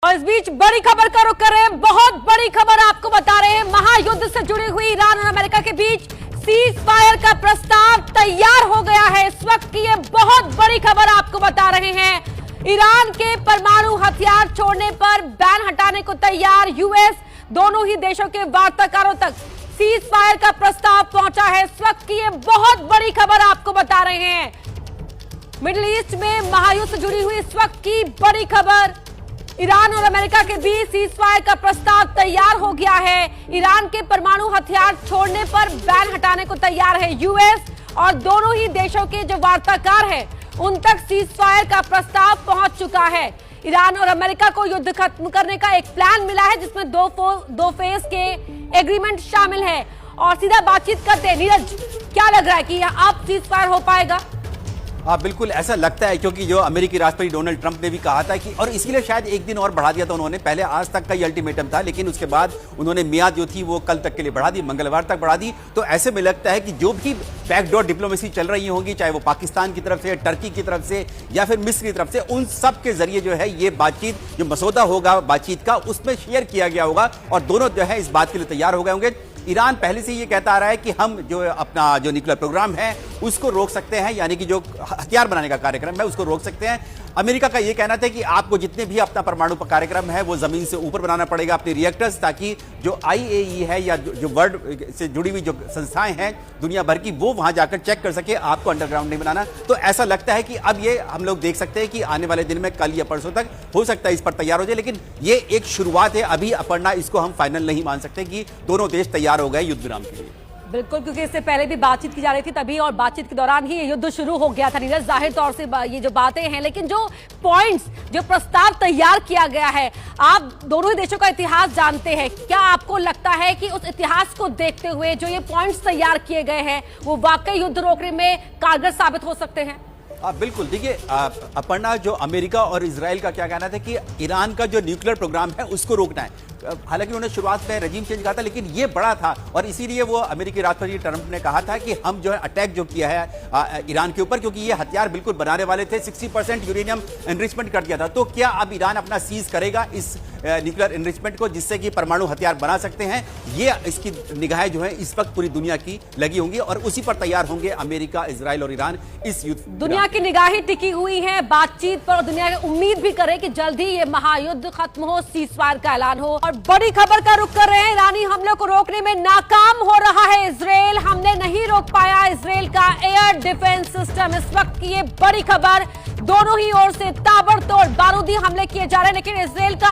और इस बीच बड़ी खबर का रुख कर रहे हैं। बहुत बड़ी खबर आपको बता रहे हैं। महायुद्ध से जुड़ी हुई ईरान और अमेरिका के बीच सीज फायर का प्रस्ताव तैयार हो गया है। इस वक्त की ये बहुत बड़ी खबर आपको बता रहे हैं। ईरान के परमाणु हथियार छोड़ने पर बैन हटाने को तैयार यूएस, दोनों ही देशों के वार्ताकारों तक सीज फायर का प्रस्ताव पहुंचा है। इस वक्त की ये बहुत बड़ी खबर आपको बता रहे हैं। मिडिल ईस्ट में महायुद्ध से जुड़ी हुई इस वक्त की बड़ी खबर, ईरान और अमेरिका के बीच सीज फायर का प्रस्ताव तैयार हो गया है। ईरान के परमाणु हथियार छोड़ने पर बैन हटाने को तैयार है यूएस, और दोनों ही देशों के जो वार्ताकार हैं उन तक सीज फायर का प्रस्ताव पहुंच चुका है। ईरान और अमेरिका को युद्ध खत्म करने का एक प्लान मिला है जिसमें दो फेज के एग्रीमेंट शामिल है। और सीधा बातचीत करते हैं। नीरज, क्या लग रहा है कि अब सीज फायर हो पाएगा? हाँ, बिल्कुल ऐसा लगता है, क्योंकि जो अमेरिकी राष्ट्रपति डोनाल्ड ट्रंप ने भी कहा था कि, और इसके लिए शायद एक दिन और बढ़ा दिया था उन्होंने। पहले आज तक का ही अल्टीमेटम था, लेकिन उसके बाद उन्होंने मियाद जो थी वो कल तक के लिए बढ़ा दी, मंगलवार तक बढ़ा दी। तो ऐसे में लगता है कि जो भी बैकडोर डिप्लोमेसी चल रही होगी, चाहे वो पाकिस्तान की तरफ से, टर्की की तरफ से या फिर मिस्र की तरफ से, उन सब के जरिए जो है ये बातचीत, जो मसौदा होगा बातचीत का, उसमें शेयर किया गया होगा और दोनों जो है इस बात के लिए तैयार हो गए होंगे। ईरान पहले से ये कहता आ रहा है कि हम जो अपना जो न्यूक्लियर प्रोग्राम है उसको रोक सकते हैं, यानी कि जो हथियार बनाने का कार्यक्रम है उसको रोक सकते हैं। अमेरिका का ये कहना था कि आपको जितने भी अपना परमाणु कार्यक्रम है वो जमीन से ऊपर बनाना पड़ेगा अपने रिएक्टर्स, ताकि जो आईएई है या जो वर्ल्ड से जुड़ी हुई जो संस्थाएं हैं दुनिया भर की, वो वहां जाकर चेक कर सके, आपको अंडरग्राउंड नहीं बनाना। तो ऐसा लगता है कि अब ये हम लोग देख सकते हैं कि आने वाले दिन में, कल या परसों तक हो सकता है इस पर तैयार हो जाए, लेकिन ये एक शुरुआत है। अभी अपर्णा, इसको हम फाइनल नहीं मान सकते कि दोनों देश तैयार हो गए युद्ध विराम के लिए। बिल्कुल, क्योंकि इससे पहले भी बातचीत की जा रही थी तभी, और बातचीत के दौरान ही ये युद्ध शुरू हो गया था। नीरज, जाहिर तौर से ये जो बातें हैं, लेकिन जो पॉइंट्स, जो प्रस्ताव तैयार किया गया है, आप दोनों ही देशों का इतिहास जानते हैं। क्या आपको लगता है कि उस इतिहास को देखते हुए जो ये पॉइंट्स तैयार किए गए हैं वो वाकई युद्ध रोकने में कारगर साबित हो सकते हैं? बिल्कुल। देखिए अपर्णा, जो अमेरिका और इजराइल का क्या कहना था कि ईरान का जो न्यूक्लियर प्रोग्राम है उसको रोकना है। हालांकि उन्होंने शुरुआत में रजीम चेंज कहा था, लेकिन ये बड़ा था और इसीलिए वो अमेरिकी राष्ट्रपति ट्रंप ने कहा था कि हम जो है अटैक जो किया है ईरान के ऊपर, क्योंकि ये हथियार बिल्कुल बनाने वाले थे। 60% यूरेनियम एनरिचमेंट कर दिया था। तो क्या अब ईरान अपना सीज करेगा इस न्यूक्लियर एनरिचमेंट को, जिससे कि परमाणु हथियार बना सकते हैं? ये इसकी निगाहें जो है इस वक्त पूरी दुनिया की लगी होंगी और उसी पर तैयार होंगे अमेरिका, इजराइल और ईरान इस युद्ध। दुनिया की निगाहें टिकी हुई है बातचीत पर, और दुनिया उम्मीद भी करे कि जल्द ही ये महायुद्ध खत्म हो, सीज फायर का ऐलान हो। और बड़ी खबर का रुख कर रहे हैं। ईरानी हमले को रोकने में नाकाम हो रहा है इजराइल। हमने नहीं रोक पाया इजराइल का एयर डिफेंस सिस्टम। इस वक्त की ये बड़ी खबर, दोनों ही ओर से ताबड़तोड़ बारूदी हमले किए जा रहे हैं, लेकिन इजराइल का